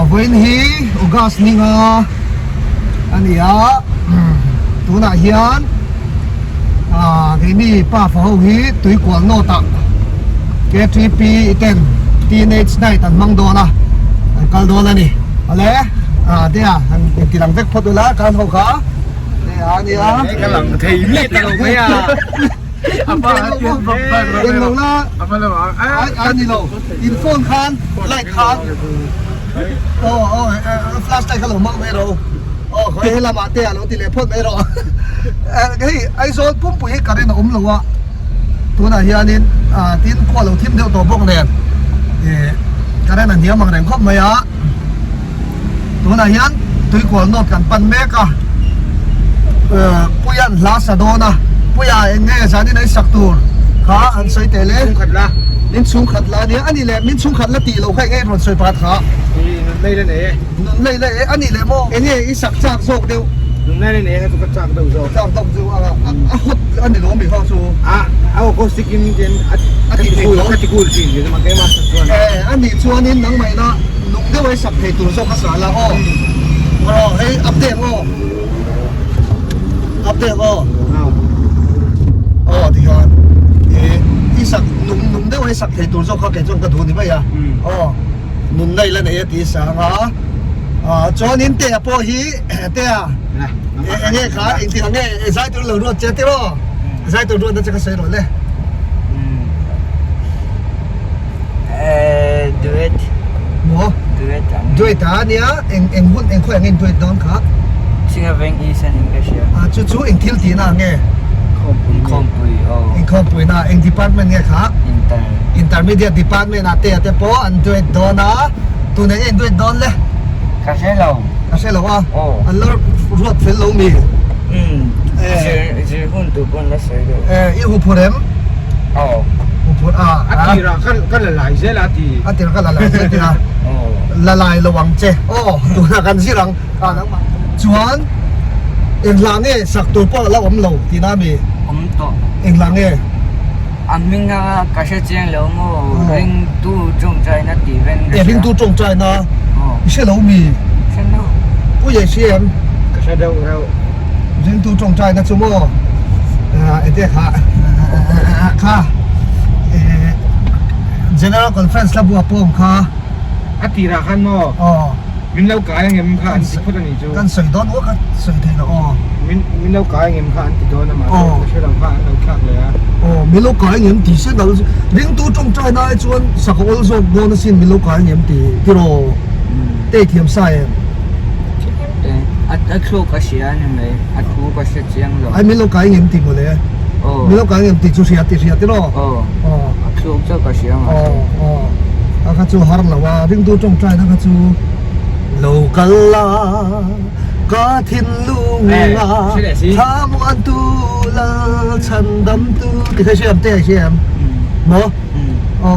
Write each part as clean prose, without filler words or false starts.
Avoin hi ugas ninga ania tuna hian gini pa fa ho hi tui kwal no ta K3P iten teenage night an mang dona an kal dona ni ale dia an kilang vek photula kan ho kha ania kalang thei mi talo maya apa yang lo na apa lo ani lo in phone khan like khan flash tay kalau mang mero khoi la ma te alo telephone mero cái ai số pum pui ka ren om lo wa tu na hianin tin ko lo thim deu to bok nen ka ren an hiam mang ren khop maya tu na hian tui ko no kan pan me ka puyan la sa do na puya enge zani nai sak tur kha an soi tele khat la min chung khat la ni ani le min chung khat la ti lo khai ngai ron soi pat kha đây là này lei lei ani le mo eni I sak chak sok deu đây là này hay có chạm đầu rồi chak dom zu hot ani lo mi ho su ao có skin trên atiku gì nhưng mà cái mà chuan ani chuanin nang mai na lung deu ai sak thei tur so ka sa la hey update thì hon I sak nung deu ai sak thei tur so ka ke chong ka thu ni ba ya nun đây là này thì sáng cho nên tiền po hi tiền nghe khá anh thì nghe giải tôi lừa chết thế đó giải tôi luôn nó chắc sẽ rồi đấy duet mo duet ta nia anh muốn anh khỏe anh duet đón khá singa veng isan English chú anh thiếu tí nào nghe compui anh không bùi na anh department nghe khá intermediate department na te po an duet đón na tu này anh duet đón le kasi lo kasi lo anh lor ruột phải lâu mi je hun tu pun la sai do yêu phụ em phụ phụ ati ra kan la lai je la ti tiền cái là thế thì là lại là hoàng chế tụi nó cần gì lắm nắng mà chuan em làm nghe sạc tụi bao là ấm lâu thì na mi to em làm nghe aminga kasi chiang lo mo ring tu chung chai na ti ven em hình tu trồng trái na sẽ lâu mi no bây giờ xem cái sao đâu hình tu trồng trái na chú mò em thế khá general conference là bùa pom khá ati ra kan mo min lau kai ngem kha an ti phot ani chu kan soi don wo kan soi the na min lau kai ngem kha an ti do na ma se lau kha an lau khak le mi lo kai ngem ti se dal ring tu trong trai na chuan sakol zo bon sin mi lo kai ngem ti ro te thiam sai at klo kasi an me at ku kasi chiang lo ai mi lo kai ngem ti mo le mi lo kai ngem ti chu sia ti ro at klo cho kasi ang ka chu har la wa ring tu trong trai na ka chu lo kal la ka thin lung nga tham an tu la chan dam tu ti ka siam te siam mo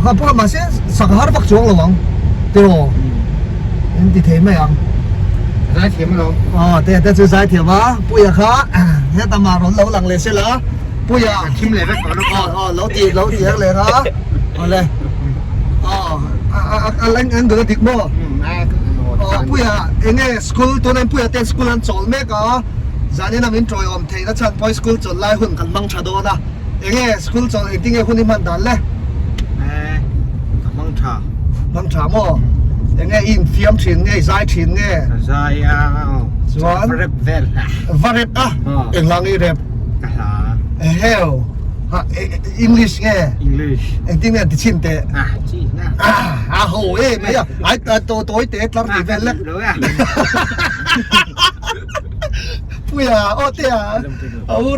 ka po ma se sak har bak chuang lo wang ti ro en ti the mai ang ra thiam lo te chu sai thiam wa puya kha he ta ma ron lo lang le se la puya kim le ra ko lo ti le ha le anh được tiếc mo puya enge school to nan puya ten school an chol me ka zani na min troi om thei na chan boy school chol lai hun kan mang tha do na enge school chol eting e hun man dan le mang tha mo enge in fiam thin nge zai thin nge zai chuan varet eng lang I rep hell English nghe anh tiếng Việt thì chín tệ chi na hồ mấy ai tối tệ lắm thì về lắm bây giờ thế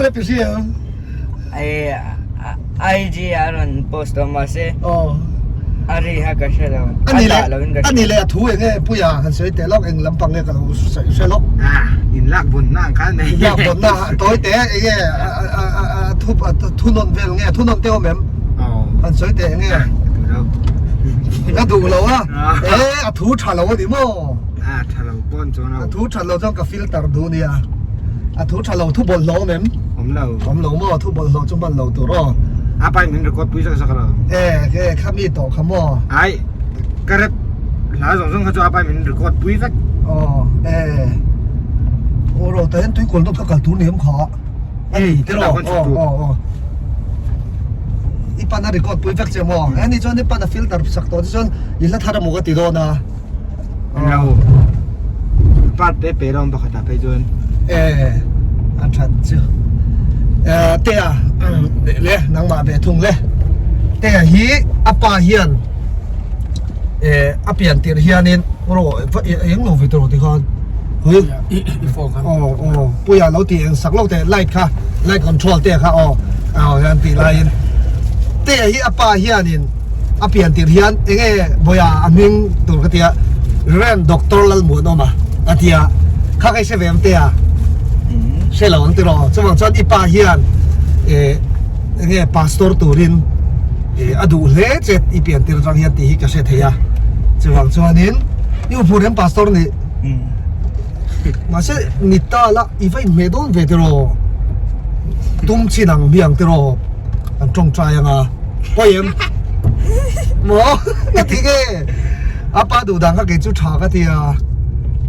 rep gì ai ji aron post ma se ari ha kasi lo anh này thú nghe bây giờ hắn sẽ tệ lắm anh làm bằng nghe cái sẽ lắm in lak bun na kan này lak bun na tối tệ nghe thu non về nghe thu non tiêu mềm hắn sẽ tệ nghe cái đủ lâu thú trả lâu thì mò trả lâu con cho nó thú trả lâu trong cái filter đủ nè thú trả lâu thu bồn lâu mềm om lâu mò thu bồn lâu trong bồn lâu tụi rồi apa yang record puisa sakala cái kami to kamo ai karep หลายสองซึ่งเขาจะเอาไปมันหรือกดปุ้ยสัก อ๋อโอ้เราแต่เห็นตุ้ยคนต้องทักกันทุนเนี่ยมขอที่เราอีปันอะไรก็ปุ้ยแฟกเจมออันนี้จนอีปันฟิลเตอร์สักตัวจนอีละท่าเราหมกติดโดนะ เราปัดได้ไปลองปกติไปจนอันชัดเจ้าเตี้ยเลยนางมาเบทุงเลยเตี้ยฮีอาปาเฮียนอาเปียนเตี้ยเฮียนินโอ้ยังหนุ่มฟิตโรติคอนเฮ้ยอีโฟครับปุยเราตีสักเราแต่ไล่ค่ะไล่คอนโทรลเตี้ยค่ะเอายันตีไล่เตี้ยฮีอาปาเฮียนินอาเปียนเตี้ยเฮียนเองบอยอามิงตัวกเตี้ยเรียนด็อกเตอร์ลัลหมุนออกมาอาเตี้ยข้าใครเชฟเอ็มเตี้ยใช่หรออันที่รอจะบอกจนอีปาเฮียนพาสตอร์ตูรินอดูเล่เจ็ดอีเปลี่ยนตีรังเฮียนตีฮิกเชษเทียจะบอกจวนนี้ยูพูดเรื่องพาสตอร์นี่มาเช่นิตาละอีไฟเมดอนเวทโรตุ้มชินังเบียงตีโรอันจงใจยังอ่ะพ่อเอ็มหมอนาทีเกอาปาดูดังก็เกิดจุดฉากที่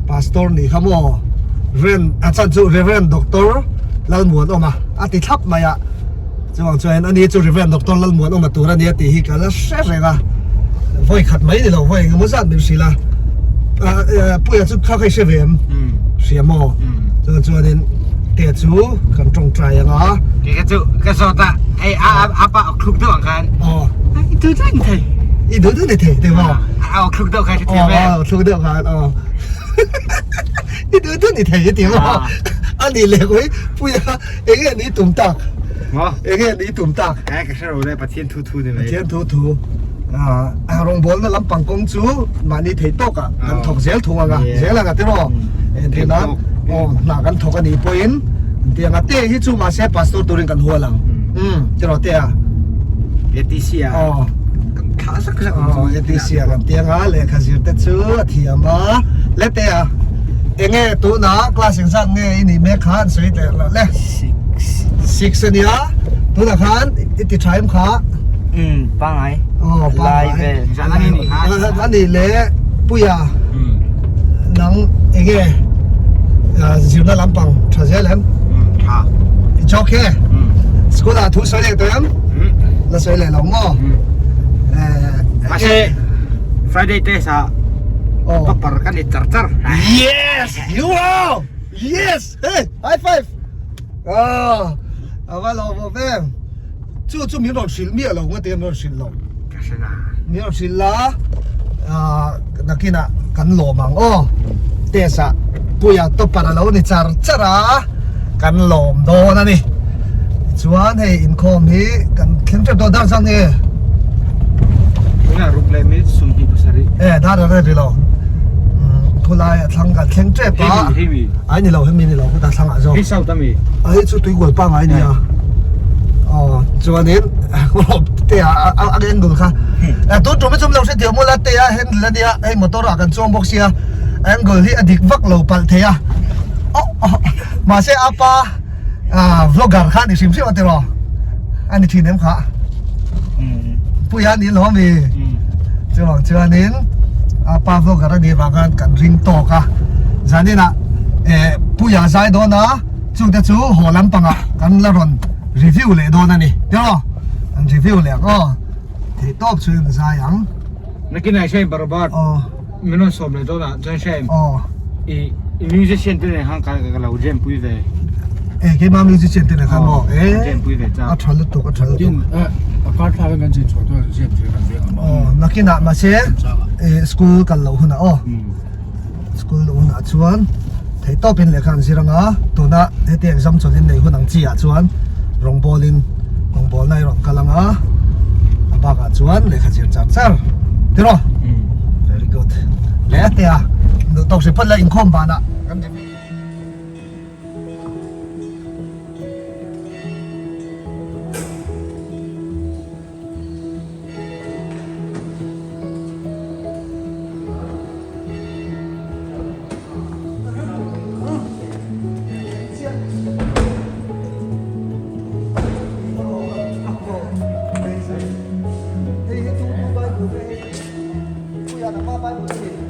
พาสตอร์นี่ขโมยเรียนอาจารย์จูเรียนด็อกเตอร์ลัลหมวนออกมาอาทิตย์ทับมาอะจะบอกจวนอันนี้จูเรียนด็อกเตอร์ลัลหมวนออกมาตัวนี้ตีฮิกันแล้วเสร็จเลยนะไฟขัดไหมนี่เราไฟมุสันเป็นสิละปุยจุดเข้าใครเชื่อเวมเสียโมจวนนี้เตี้ยจูกันตรงใจยังอ่ะกระจุกระสอบไอ้อาปะเอาคลุกตัวกันไอ้ตัวนั่นไงอีดูดูนี่เท่เดี๋ยวบอกเอาคลุกตัวกันที่แม่คลุกเดียวกันอีดูดูนี่เท่เดี๋ยวบอกอันนี้เลยเว้ยปุยเอ็งนี่ตุ่มตักเอ็งนี่ตุ่มตักไอ้กระเช้าเราได้ปะเทียนทูๆเลยเทียนทูโรงบอลนั่นลำปังกงจูมานี่เทตกอ่ะกันถกเสียทุ่งอ่ะเสียแล้วกันที่บอกเทียนนั้นหนักกันถกกันนี่พอยน์เทียนนั้นเตะที่จูมาเสียพาสตอร์ตัวเองกันหัวหลังที่เราเตะเอติเซียข้าสักเอติเซียกันเตียงอ่ะเลยข้าสิเตะจูเทียมมาเล็ดเตะเอ็งตัวน่ะคลาสสิงสังนี่แม่ขานสวยแต่ละเล่6เนี่ยตัวน่ะขานติดใช้มั้งขาปังไงปังไงอันนี้เละปุยนังเองจิวน่าลำปังชาเจริญค่ะโอเคสกุลาทุสวยเลยตัวยังแล้วสวยเลยหรอมั้งมาเช่ Friday เตะซะก็ปรกันนี่จัด Yes you are Yes hey high five เอาว่าเราแบบ就没有吃面了，我点没有吃了。是呐。没有吃了，那个那跟罗芒哦，但是不要多把那老你扎啊，跟罗多那里，主要是因靠米跟听着多大上呢。那รูปเลยไม่สุ่มที่ภาษาดิได้ได้了，后来ทางกัน听着吧，哎你老黑米你老不打上来着？黑烧的米，哎就对我帮哎你啊。จวนนี้เตียอาเกนดูค่ะตัวจไม่จมเราเสียเดียวมั่วละเตียเห็นละเดียให้มอเตอร์กันจวงบอกเสียแองเกิลที่อดีตวักเราปัลเทียมาเสียอาปาวล็อกการค่ะนี่สิมเสียวันเดียวอันนี้ทีนี้ค่ะผู้ยานี้ล้อมีจวนนี้อาปาวล็อกการนี่บางกันริงโตค่ะจากนี้นะผู้ยาใจโดนนะจุดเดียวหัวลำปังกันละรอนรีวิวเลยโดนนั่นนี่เดี๋ยวอันรีวิวเลยก็ที่ตอบชื่อสายังนักกินอะไรใช่บาร์บาร์ไม่ต้องสอบเลยโดนอ่ะจังใช่อีมิวสิชเชนที่ในห้างการกับเราเจมปุยเลยกี่มามิวสิชเชนที่ในห้างบอกเจมปุยเลยจ้าอัดทันลุตุกอัดทันลุตุอาการทางกันจีนตัวเสียจีนกันเบี้ยนักกินอะมาเช่สกูลกันเราหุ่นอ่ะสกูลเราหุ่นอ่ะชวนที่ตอบเป็นเลยกันสิรังอ่ะตัวน่ะที่เตียงซ้ำจนในหุ่นอังจีอ่ะชวนรองบอลในรองกำลังบากจวนเลยขจิรจัดเซอร์เดี๋ยว very good แล้วเดี๋ยวต้องสิพัดเลยอินคอมบานะผู้ยาหน้าบ้านผู้หญิง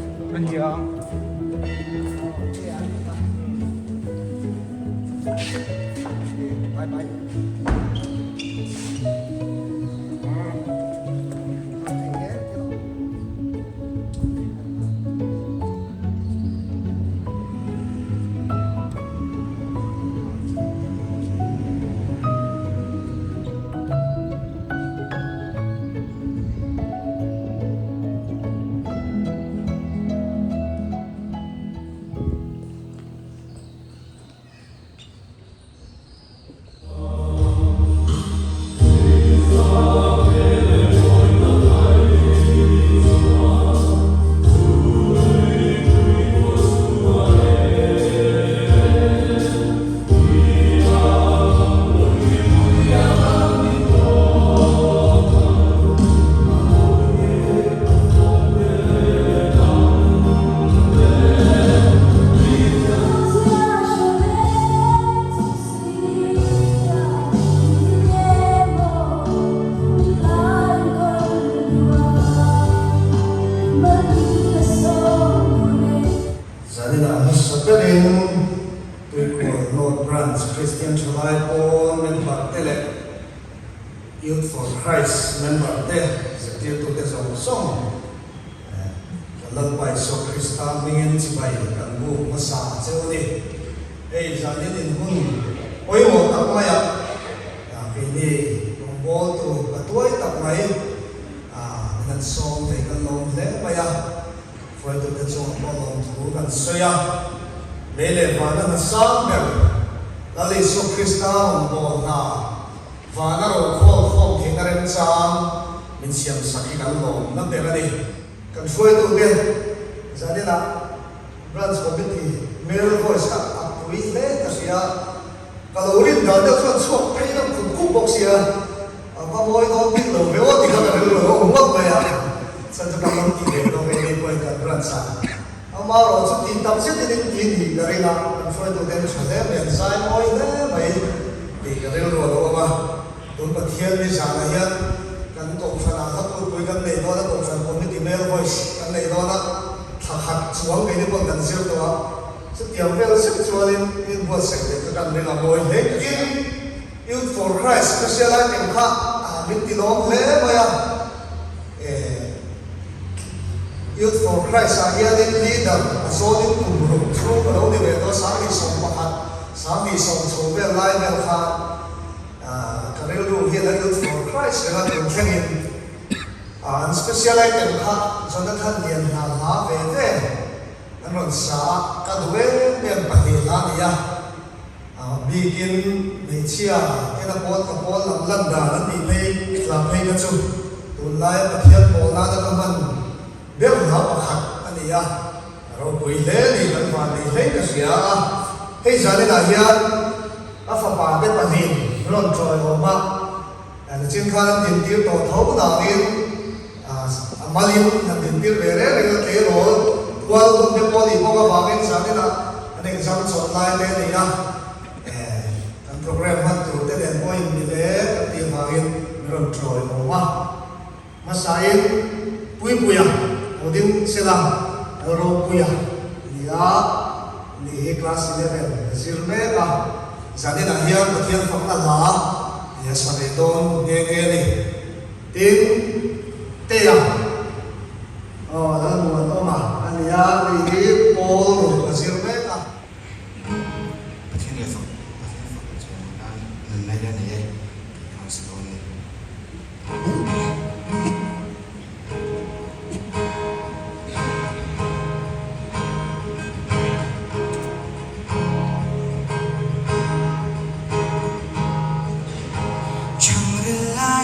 Youth for Christ member te sẽ tiêu tụ cái dòng sông lần bài số Christa mình chỉ bài cần ngủ mà xa chơi đi đây giờ đến đến hôn ôi một tập mai à cái này đồng bộ tụ và tuổi tập mai ngân sông thì cần lòng lẽ mai à phải tụ cái dòng bao lòng thú cần xoay à để lệ vào nó sáng bèo là lý số Christa đồng bộ na và nó rồi khô thì cái em sang mình xem sắc cái lòng nó để ra đi cần phơi tụ tiền giờ đây là branch committee male voice up quý lệ ta xia kalau urin dah ada kan sok hay nak kuku box ya apa boy đó biết lo về thì không phải lo không mất vậy à sao cho các ông chị nó về đây quay cả branch sa ama rồi chút thì tập xếp thì thì cái là cần phơi tụ tiền cho thế mình sai boy đấy vậy thì cái rồi đó mà tôi bật thiên đi sáng này nhá cần tổng sản là tôi cuối cần này đó là tổng sản committee male voice cần này đó là hạt xuống cái này còn cần siêu đó sự tiểu về sự cho lên buat sek itu kan dengan boy lekin Youth for Christ spesial yang kah min tilong le baya Youth for Christ dia din leader so din tumurong through kalau di beto sami song pahat sami song chobe lai bel kha karel ru hi la Youth for Christ la tum khengin an spesial yang kah jonathan lian la ve anh nói sao các đôi bên bạc địa là gì à begin để chia cái là bốn làm lần đã là đi lấy làm hay cái chung tuần lai bạc địa bốn là các bạn biết học bạc hạt anh đi à rồi buổi lễ thì vẫn còn đi lấy cái gì à hay giờ này là hiện à phải bảo cái bạc địa rồi trời hôm mà anh trên khán tiền tiêu tổ thấu nào đi Malin làm tiền tiêu về đấy là cái rồi qua lúc cái body có cái bảo vệ sáng là anh em sáng sớm lại đây này nha, cái program bắt đầu tới đèn point như thế, cái tiền bảo vệ rồi trôi mà sai bui bui à, một đêm sẽ làm rồi bui à, thì class 11 zirme à, giờ này là hiện một thiên phong là lá, thì sau này tôi nghe này, tiếng tê à, đó là một ông mà ya di polo pasirme ka Patin ya fak nan na yan eh house Chẳng là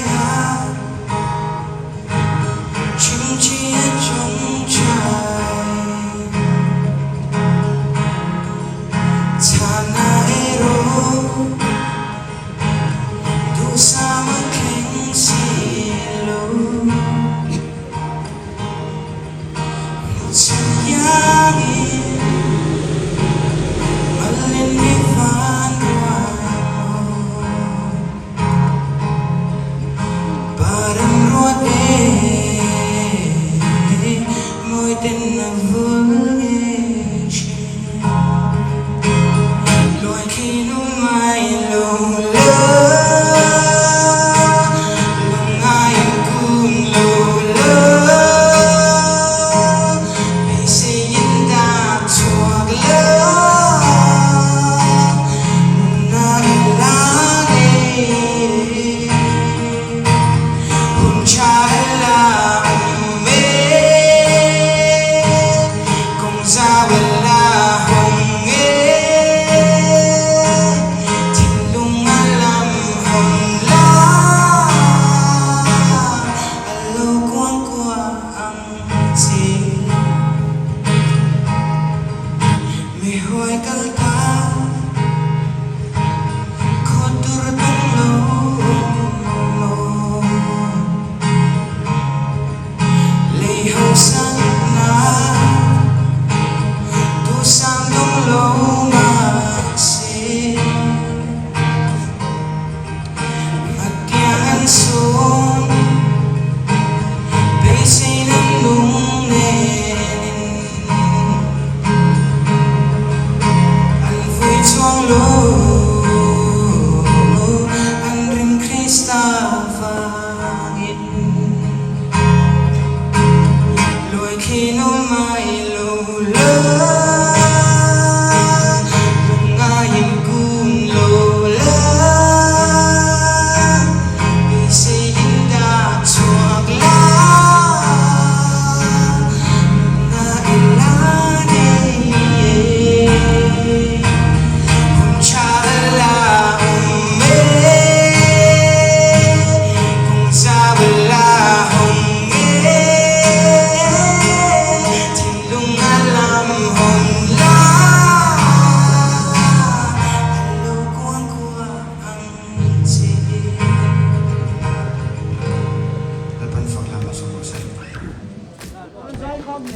你，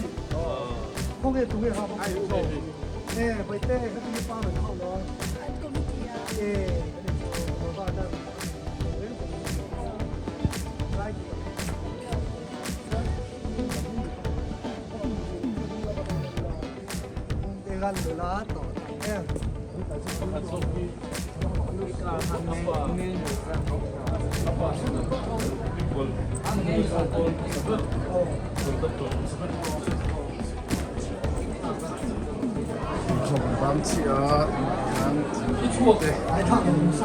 后面不会好不好？哎，会带，他给你发了好了。哎，我发的。กันเวลาต่อเนี่ย从房起啊，一错对，还差点上。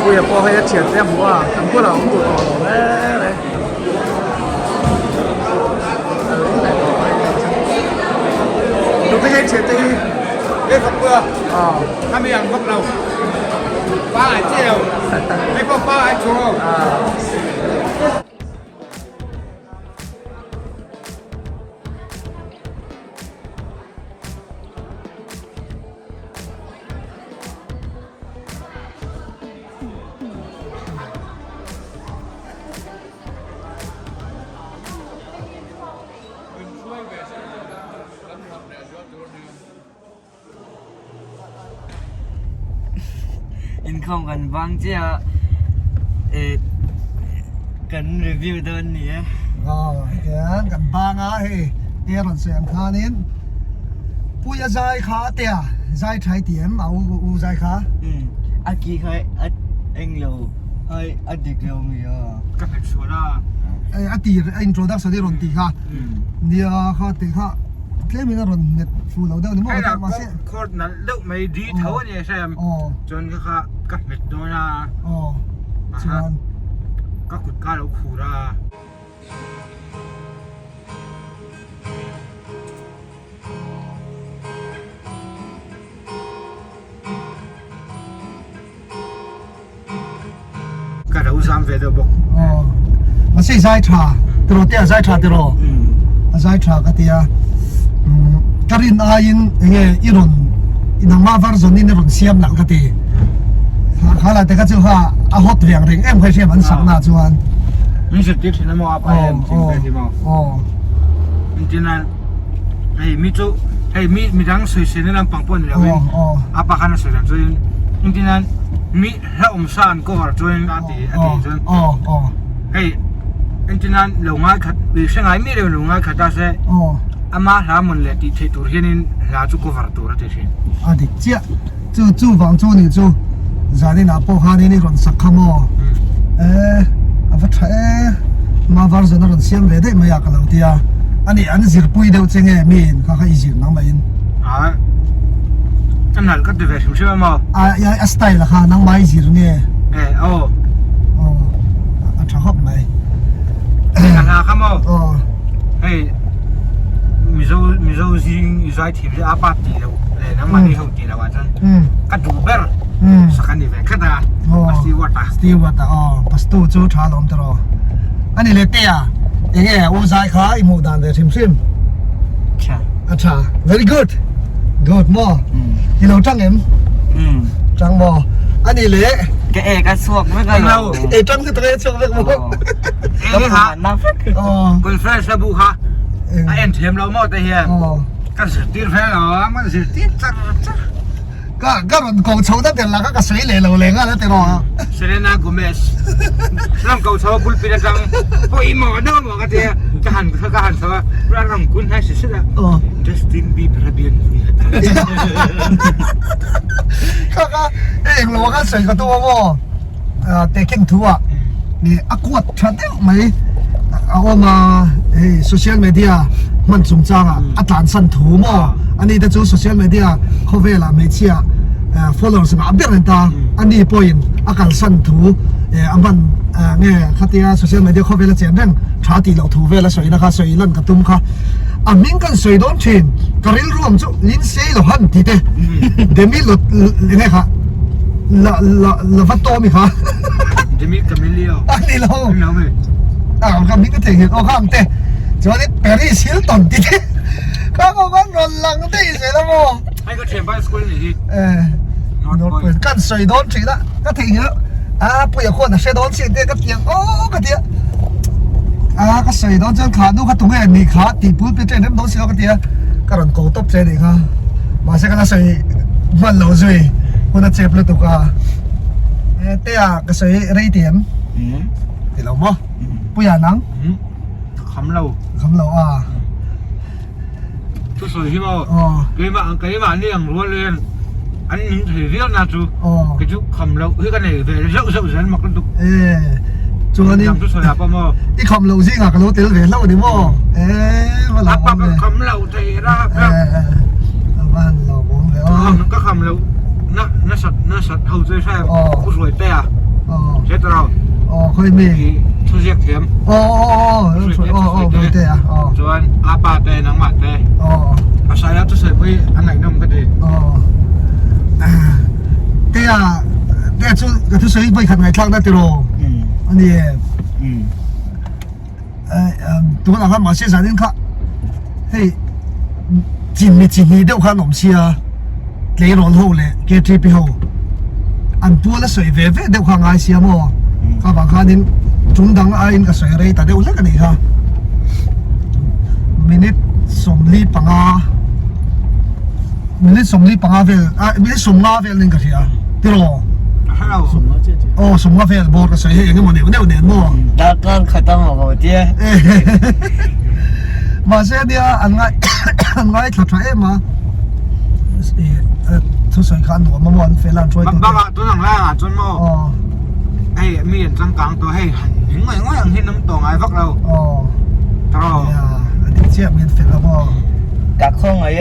我也包还要贴这膜啊，等过了我们就到了，来来。ดูไม่ใช่เฉยตี เอ้ยครับเพื่อ อ่า ถ้าไม่อย่างพวกเราป้าเจียวให้พวกป้าโชว์ อ่า อินคอมกันบางเจ้ากันรีวิวตัวนี้ แกนกันบางอ่ะเฮ้เดี๋ยวเราเสียงขานินปุยใจขาเตียใจไทยเตียมเอาอูใจขา อากีเคยเอ็งโลไอเด็กโลมีอ่ะ ก็เป็นชัวร์นะ ไอ้อดีตอินโทรดักชั่นที่รอนตีค่ะเนี่ยเขาตีค่ะเรื่องมันก็รอนเน็ตฟูเราเดี๋ยวนี้มัน ไอ้ ก็ เรา มาเสีย โคตรนั้นเลิกไม่ดีเท่าเนี่ยใช่ไหม อ๋อ จนก็ค่ะก็เม็ดตัวนะ อ๋อชวน ก็ขุดก้าแล้วขู่นะก็เราสามเวทบอก อ๋อมาเสียใจชาตลอดเตี้ยใจชาตลอดใจชาก็เตี้ยการินอายินเงี้ยอีรอนอีนังมาฟาร์ซอนนี่รอนเสียมหนักก็เตี้ยเขาเลยแต่ก็จะว่าอาฮอตเรียงเริงเอ็มเคยเชื่อมันสักหน้าชวน มีสิทธิ์ที่นั่นมาไปจริงๆที่มา อ๋อ จริงๆนั้นไอ้มีจุไอ้มีทั้งสวยๆนั่นปังปนเลยเว้ยอาปากกันสวยๆจนจริงๆนั้นมีเราอมสานก็ว่าจนอดีจน อ๋ออ๋อ ไอ้จริงๆนั้นหลงง่ายขัดวิเศษไงไม่เร็วหลงง่ายขัดได้เสีย อ๋อ อามาหามันเลยที่เทตัวเฮียนี่หาจุกว่าตัวนั่นเอง 啊的，这住房住你住，在你那包下你那种啥看么？啊不拆，麻烦是那种纤维的没呀个老弟啊，你是不一定真个面，看看以前啷么样？ อ่าอันนั้นก็ตัวแบบใช่ไหมมั้ง 呀style 哈，啷么以前呢？ โอ้ 哦，差好没？ อันนั้นครับมั้ง 哦， ไอ้มิโซซิงอิสราเอลที่อาปาตีแล้วเลยน้ำมันที่เขาตีแล้วว่าจันก็ดูเบอร์สักนิดเดียวแค่นั้นสิวัตตา Stewart 哦，不是都做茶农的咯？你来对啊？这个我在看一模单的，信不信？ ใช่ अच्छा very good good มอที่เราจังเอ็มจังมออันนี้เลย แกก็สวกไม่กันเรา จังคือตัวเองชอบเลยมอ เอ้ยฮะ น้ำฟัก อ๋อ คนเฟรชบุค่ะไอ้เอ็นเทมเราหมดแต่เฮีย อ๋อ ก็สุดที่แฟนเรามันสุดที่จัง ก็มันกองโชว์ตั้งแต่ละก็สวยเลยเราเลยก็แล้วแต่รอ เซเลน่าโกเมสร่างเก่าชอบบุลปีนังพออีหมอเนาะหมอกระเทียจะหันเขาก็หันเขาร่างคุณให้สุดๆอ่ะ อ๋อ Justin Bieber เบียน ก็เองเราก็สวยกับตัวมอแต่เข่งทัวนี่อากวดชัดเดียวไหมเอามาโซเชียลมีเดียมันสมจังอ่ะอัตลานสันถูมออันนี้จะจูโซเชียลมีเดียเขาเวลาไม่เชี่ยfollowers มาเบียร์ตาอันนี้ point อาการสันถูอันมันเนี่ยขัดที่โซเชียลมีเดียเขาเวลาเจนเรื่องชาติเราถูเวลาสวยนะคะสวยลั่นกระตุ้มค่ะมิงกันสวยโดนชินกริลรวมจุลินเซ่เราหันทีเดเดมิลยังไงคะละฟัตโตมิค่ะ จะมีกับมิเลียว อันนี้เรา ไม่เอาไหม คำนี้ก็ถึงโอ้ข้ามเตะ จวนนี้เปรี้ยชิลตันติดก็มันรอนหลังได้เสร็จแล้วมั้ง ให้ก็เทียมไปสกุลนี่ โน้ตเปิดกัน水โดนฉีดละก็ทิ้งเยอะ不要คน水โดนฉีดเดียวก็เตียงก็เตียก็水โดนจนขาดูเขาตรงนี้นี่ขาตีปุ๊บไปเจอน้ำโดนฉีดก็เตียก็รันโกตบใจเลยค่ะมาเสกกัน水มันเหลว水คนนั้นเจ็บเลยตัวก็เตียก็水ไรเตียมเดี๋ยวมั้ง不要นังคำเราทุกส่วนที่ว่าเกี่ยมาเนี่ยอย่างรัวเรียนอันนี้ถือเรียกนะจูก็จุคำเราคือกันเนี่ยเดี๋ยวเจ้าเสร็จมาก็ตุกจวนนี้ทุกส่วนอะป่ะมั้งอีคำเราสิอ่ะก็รู้เดี๋ยวเล่าดิมั้งมาหลับป่ะคำเราใจรักบ้านเราบ้องเลยก็คำเราน่าสัตว์เขาใจใช่ผู้สวยเตะเช็ดเราค่อยมีทุเรียนเข็มไม่เตะจวนอาปาเตะนังหมัดเตะอาศัยแล้วทุกส่วนไปอันไหนน้องก็ดีเตะชุดกับทุกส่วนไปขัดไงครั้งได้ติโรอันนี้ตัวหลังมาเสียสารนี่ค่ะเฮ้ยจินนี่เดี๋ยวข้าหนุ่มเชียเลยร้อนหูเลยเกทีไปหูอันตัวละสวยเว่เดี๋ยวข้าง่ายเชียมั้งข้าบางข้านี่จุ่มดังไอ้ก็สวยเลยแต่เดี๋ยวเล็กกันนี่ค่ะมินิสมลีปังอามินิสมลีปังอาเวลมินิสมงาเวลนี่ก็เชียติโรสมงาเวลบอกก็สวยเองก็มันเนี่ยมั้ง大刚看到我爹มาเสียเดียอันไงถัดไปมาทุกส่วนขันหัวมันวันเฟลันช่วยบ้าตัวหนังแรกจนโม่ไอ้มีดจังกังตัวให้หิงไงง่ายหินน้ำตัวไงฟักเราตลอดอันนี้เชี่ยมีเฟลันบ่กักข้องไอ้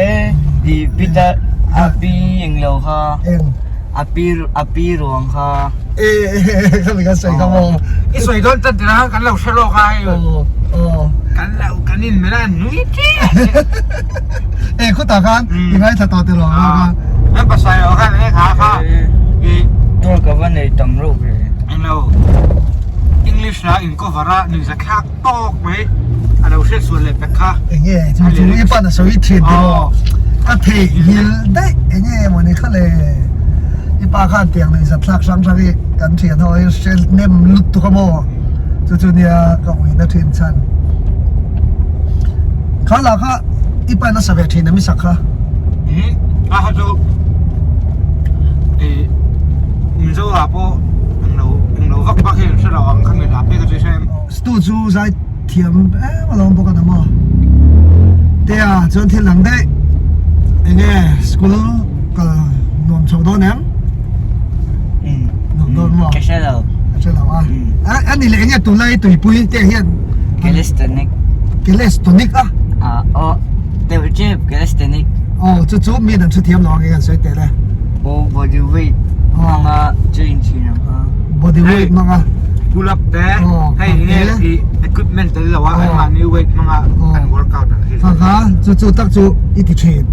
ดีพิจารอาปียิงเราค่ะอาปีหลวงค่ะเขาเป็นกันใส่กระโมงอีสวยโดนตัดนะกันเราชะลอใครกันเรากันนินไม่ได้หนุ่ยที่คุณตากันยังไงถ้าต่อติดหรอนั่นภาษาเราค่ะนี่ขาค่ะตัวกับว่าในตังรูปเลยเราอังกฤษนะอินก็วาระนี่จะคักตอกไหมเราเชื่อส่วนเล็กไปค่ะเงี้ยจริงๆญี่ปุ่นสวิตชิดดูก็เทยิลได้เงี้ยวันนี้เขาเลยอีป้าข้าเตียงเลยสัตว์ลักซ้ำๆอีกกันเทียนเขาเชลเนมลุดตัวขโมยจู่ๆเนี่ยก็วิ่งได้ถึงชั้นเขาหลักค่ะอีป้าน่าสบายทีนะมิสักค่ะเขาจะมิโซะพอเราวักปักเห็นสระวังข้างในดับไปก็จะใช่สตูจูใจเทียมมาลองบอกกันนะมั้งเดี๋ยวจนที่หลังได้เงี้ยสกูลก็นอนโชว์โดนยังนอนมั้งแค่ใช่แล้วอันนี้เลยเนี่ยตัวไล่ตัวปุ้ยเตี้ยเฮียเกลิสตันิกเดี๋ยวเจ็บเกลิสตันิกจู่ๆมีนั่นชุดเทียมลองกันสวยเตะเลยบอดี้เวทมังอ่ะจริงๆนะบอดี้เวทมังอ่ะกูรับแต่ให้เนี่ยอุปกรณ์แต่ละว่าให้มันนี่เวทมังอ่ะการวอร์กเอาท์ฟังค่ะจู่ๆตักจู่อีทิเทน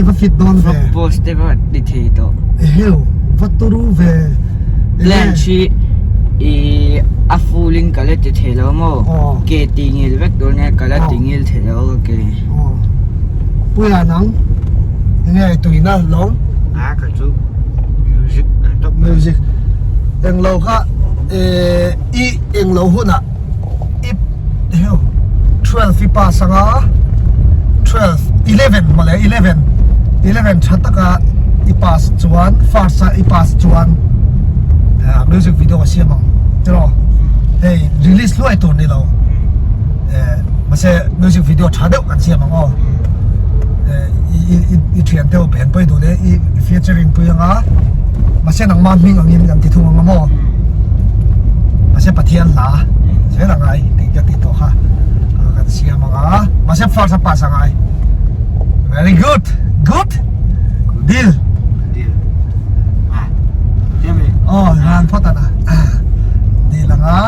ว่าฟิตโดนเวโพสต์ว่าดิเทโตว่าตัวรู้เวแลนชีอาฟูลิงก็เลยดิเทแล้วมั้งเกติงิลเวกตัวเนี่ยก็เลยติงิลเทแล้วโอเคปุยนังเนี่ยตัวนี้นะร้องก็จูมิวสิกเอ็งเราค่ะเอ็งเราหุ่นอ่ะ12ฟีปาสังอ่ะ11มาเลย11ชัดตะกะอีปาสจวนฟาร์ซาอีปาสจวนมิวสิกวิดีโอเสียมั้งเจ้ารีลิสล้วยตัวนี้เราไม่ใช่มิวสิกวิดีโอชัดเดียวกันเสียมั้งอ๋ออีเทียนเดียวเปลี่ยนไปดูเลยอีฟีเจอริงไปยังอ่ะมาเช่นนังมันมิ่งอันนี้กันติดทุ่งงามมาเช่นปะเทียนหลาใช่หรือไงติดจะติดตัวค่ะกันเสียมั้งอ่ะมาเช่นฟาร์สปาสังไง very good deal งานพ่อตานะดีละอ่ะ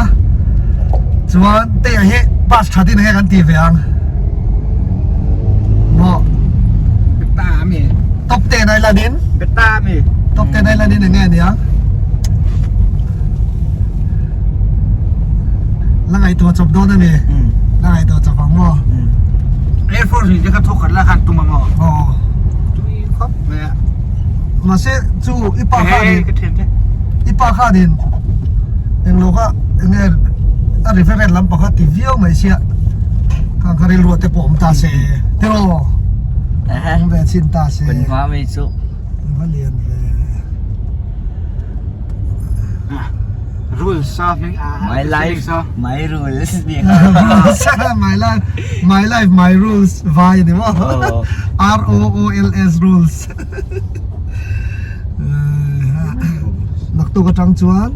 ส่วนเตะเฮบัสชาตินี่กันตีเวียงตามีตบเตะในละนินเป็นตามีตบเตะในละนินยังไงเนี่ยแล้วไงตัวจบโดนนั่นเองแล้วไงตัวจบของ มอ Air Force นี่จะกระทบกันละกันตุ้มมอ อ๋อ จุยครับเนี่ย มาเซจูอีปาคา เฮ้ ดิ ยกระเทียมเนี่ย อีปาคาดินเองโลกะเองเนี่ยอะไรเฟรนลำปะคาติวิโอไม่เสียข้างคาริลัวเตปอมตาเซเทโร นะฮะ ผมแบบชินตาเซ เป็นว่าไม่สุ มาเรียนเลย rules of my life my rules นี่ my life my rules วายนี่มั้ง ROOLS rules นักตัวกระจังจวน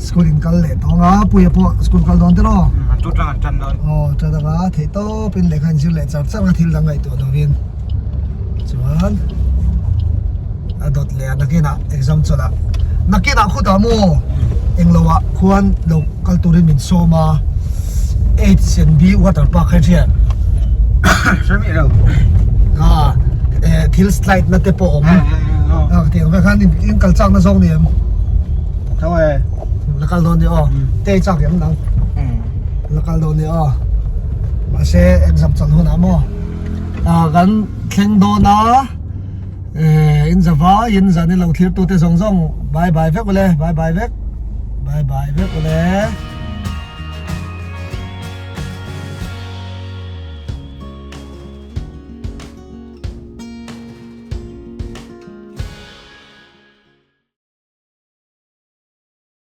สกุลินกัลเล่ตองอ่ะปุยพอสกุลกัลดอนเตอร์ จุดจังจันนอน อ๋อจะได้ว่าเทโตเป็นเล็กหันชิลเล่จับสักนาทีละไงตัวดวินจวนอดอดเลียนักกินอ่ะ exam จุดละนักกินอ่ะขุดอามูเองเราอ่ะควรเรากัลตูรินมินโซมา8 B water park ให้เชียน ใช่ไหมเรา ทิลสไลด์นั่นเตปอมเที่ยวไปขันอินกัลจังนั่นสองเนี่ย ทำไม แล้วกัลโดนเนี่ยอ๋อเตะจักยังดังแล้วกัลโดนเนี่ยอ๋อมาเช่ exam จันหัวหน้ามอกันเข่งโดนนะอินจะฟ้าอินจะนี่เราเทียบตัวเตะสองบายบายเวกไปเลยบายบายเวกไปเลย